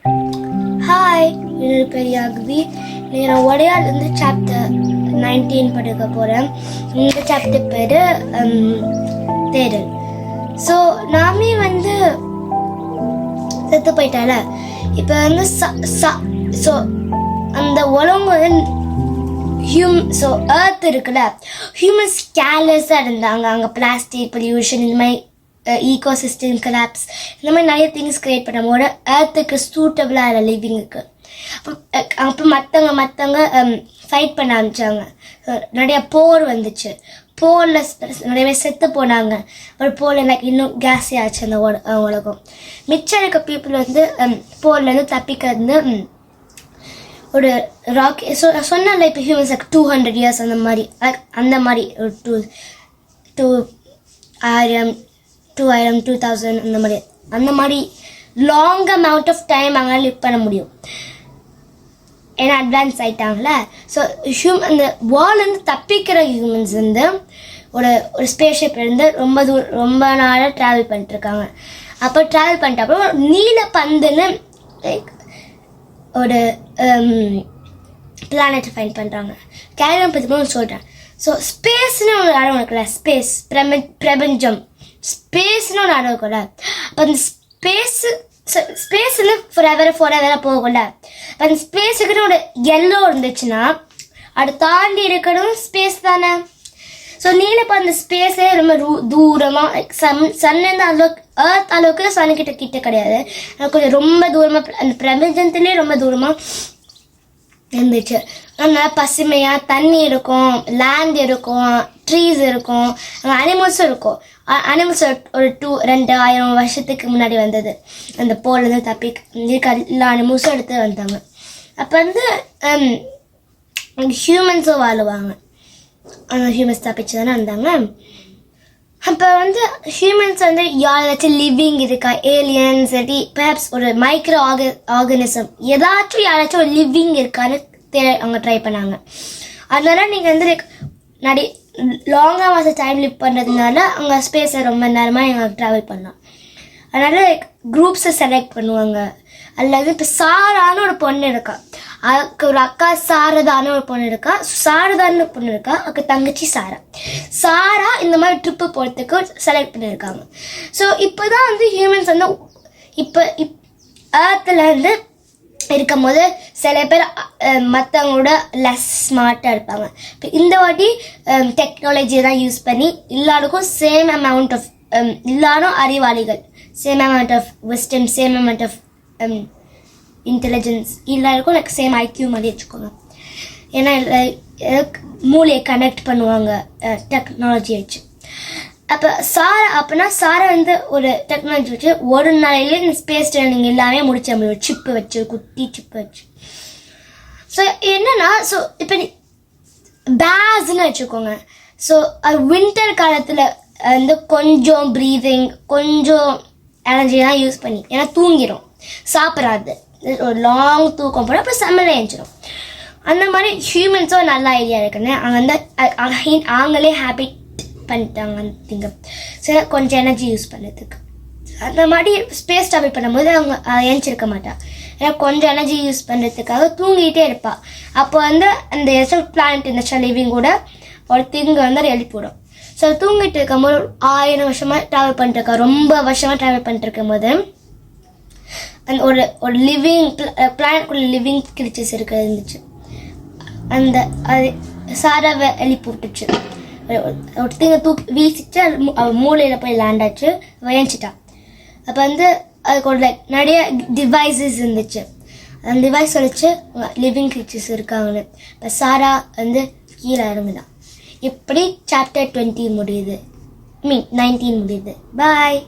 Hi, என்னோட பேர் யாகவி. நான் உடையாலேருந்து சாப்டர் 19 படிக்க போகிறேன். இந்த சாப்டர் பேர் தேடல். ஸோ நாமே செத்து போயிட்டால. இப்போ ஸோ அந்த உலகம் ஸோ ஏர்த் இருக்குல்ல, ஹியூமன்ஸ் கேர்லெஸ்ஸாக இருந்தாங்க. அங்கே பிளாஸ்டிக் பொல்யூஷன், இந்த மாதிரி ஈகோசிஸ்டம் கொலாப்ஸ், இந்த மாதிரி நிறைய திங்ஸ் க்ரியேட் பண்ணும்போது ஏர்த்துக்கு சூட்டபிளாக இல்லை லிவிங்குக்கு. அப்போ மற்றவங்க ஃபைட் பண்ண ஆரம்பித்தாங்க. நிறையா போர் வந்துச்சு. போரில் நிறைய பேர் செத்து போனாங்க. ஒரு போரில் எனக்கு இன்னும் கேஸே ஆச்சு அந்த உலகம். மிச்சம் இருக்க பீப்புள் போர்லேருந்து தப்பிக்கிறது ஒரு ராக்கெட். சொன்னால இப்போ ஹியூமன்ஸ் 200 years அந்த மாதிரி ஒரு 2000 2000 அந்த மாதிரி லாங் அமௌண்ட் ஆஃப் டைம் அவங்களால லிவ் பண்ண முடியும். ஏன்னா அட்வான்ஸ் ஆகிட்டாங்களே. ஸோ அந்த வேர்ல்ட்லேருந்து தப்பிக்கிற ஹியூமன்ஸ் ஒரு ஸ்பேஸ்ஷிப் இருந்து ரொம்ப நாளாக ட்ராவல் பண்ணிட்டுருக்காங்க. அப்போ ட்ராவல் பண்ணிட்ட அப்புறம் நீல பந்துன்னு லைக் ஒரு பிளானட்டை ஃபைண்ட் பண்ணுறாங்க. கேரியன் பற்றி ஒன்று சொல்கிறேன். ஸோ ஸ்பேஸ்னு ஒரு இடம் இருக்குல்ல, ஸ்பேஸ் பிரபஞ்சம், ஸ்பேஸ்னு ஒரு இடம் இருக்குல்ல. அப்போ அந்த ஸ்பேஸில் ஃபோரெவராக போகல. அந்த ஸ்பேஸுக்குன்னு ஒரு எல்லோ இருந்துச்சுன்னா அதை தாண்டி இருக்கணும் ஸ்பேஸ் தானே. ஸோ நீலப்போ அந்த ஸ்பேஸே ரொம்ப தூரமாக சன்லேருந்து ஏர்த் அளவுக்கு சன்கிட்ட கிடையாது, கொஞ்சம் ரொம்ப தூரமாக அந்த பிரபஞ்சத்துலேயே ரொம்ப தூரமாக இருந்துச்சு. ஆனால் பசுமையாக தண்ணி இருக்கும், லேண்ட் இருக்கும், ட்ரீஸ் இருக்கும், அனிமல்ஸும் இருக்கும். அனிமல்ஸ் ஒரு 2000 வருஷத்துக்கு முன்னாடி வந்தது. அந்த போலேருந்து தப்பி எல்லா அனிமல்ஸும் எடுத்து வந்தாங்க. அப்போ ஹியூமன்ஸும் வாழுவாங்க. அந்த ஹியூமன்ஸ் தப்பிச்சு தானே வந்தாங்க. அப்போ ஹியூமன்ஸ் யாராச்சும் லிவிங் இருக்கா, ஏலியன்ஸ் இல்லாட்டி பெர்ஹாப்ஸ் ஒரு மைக்ரோ ஆர்கனிசம் ஏதாச்சும் யாராச்சும் ஒரு லிவிங் இருக்கான்னு அவங்க ட்ரை பண்ணாங்க. அதனால நீங்கள் நிறைய லாங்காக மாத டைம் லிவ் பண்ணுறதுனால அங்கே ஸ்பேஸை ரொம்ப நேரமாக எங்களுக்கு ட்ராவல் பண்ணலாம். அதனால் குரூப்ஸை செலக்ட் பண்ணுவாங்க. அல்லது இப்போ சாரான்னு ஒரு பொண்ணு இருக்கா, அதுக்கு ஒரு அக்கா சாரதான்னு ஒரு பொண்ணு இருக்கா, சாரதான்னு ஒரு பொண்ணு இருக்கா, அதுக்கு தங்கச்சி சாரா இந்த மாதிரி ட்ரிப்பு போகிறதுக்கு செலக்ட் பண்ணியிருக்காங்க. ஸோ இப்போ தான் ஹியூமன்ஸ் இப்போ ஏர்த்தில் இருக்கும் போது சில பேர் மற்றவங்களோட லெஸ் ஸ்மார்ட்டாக இருப்பாங்க. இப்போ இந்த வாட்டி டெக்னாலஜியை தான் யூஸ் பண்ணி எல்லாருக்கும் சேம் அமௌண்ட் ஆஃப் எல்லாரும் அறிவாளிகள், same amount of wisdom, same amount of intelligence, எல்லாருக்கும் எனக்கு சேம் ஐக்யூ மாதிரி வச்சுக்கோங்க. ஏன்னா மூளையை கனெக்ட் பண்ணுவாங்க டெக்னாலஜி வச்சு. அப்போ சாரை ஒரு டெக்னாலஜி வச்சு ஒரு நாளையிலே இந்த ஸ்பேஸ் ட்ரைனிங் எல்லாமே முடிச்ச முடியும், சிப்பு வச்சு, குட்டி சிப்பு வச்சு. ஸோ என்னன்னா, ஸோ இப்போ பேஸ்ன்னு வச்சுக்கோங்க. ஸோ அது வின்டர் காலத்தில் கொஞ்சம் ப்ரீதிங், கொஞ்சம் எனர்ஜி தான் யூஸ் பண்ணி, ஏன்னா தூங்கிடும், சாப்பிட்றாது, ஒரு லாங் தூக்கம் போட அப்புறம் சம்மரில் எழுந்திரும். அந்த மாதிரி ஹியூமன்ஸும் நல்ல ஐடியா இருக்குன்னு அவங்களே ஹேபிட் பண்ணிட்டாங்க திங்க. சரி, கொஞ்சம் எனர்ஜி யூஸ் பண்ணுறதுக்கு. அந்த மாதிரி ஸ்பேஸ் ட்ராவல் பண்ணும்போது அவங்க ஏஞ்சிருக்க மாட்டா, ஏன்னா கொஞ்சம் எனர்ஜி யூஸ் பண்ணுறதுக்காக தூங்கிட்டே இருப்பாள். அப்போ அந்த பிளானட் இந்த லிவிங் கூட ஒரு திங்க எழுப்பிவிடும். ஸோ தூங்கிட்டு இருக்கும்போது 1000 வருஷமாக ட்ராவல் பண்ணிட்டுருக்கா, ரொம்ப வருஷமாக ட்ராவல் பண்ணிட்டு இருக்கும் போது அந்த ஒரு லிவிங் பிளானட்குள்ள லிவிங் கிரிச்சர்ஸ் இருந்துச்சு. அது சாராவை எழுப்பி விட்டுச்சு. ஒருத்தங்க தூக்கி வீசிட்டு மூளையில் போய் லேண்ட் ஆச்சு, வயஞ்சிட்டா. அப்போ அதுக்கு ஒரு நிறைய டிவைசஸ் இருந்துச்சு. அந்த டிவைஸ் வச்சு லிவிங் கிரிச்சர்ஸ் இருக்காங்கன்னு. இப்போ சாரா கீழே இறங்குதான். இப்படி சாப்டர் 20 முடியுது, 19 முடியுது. பாய்.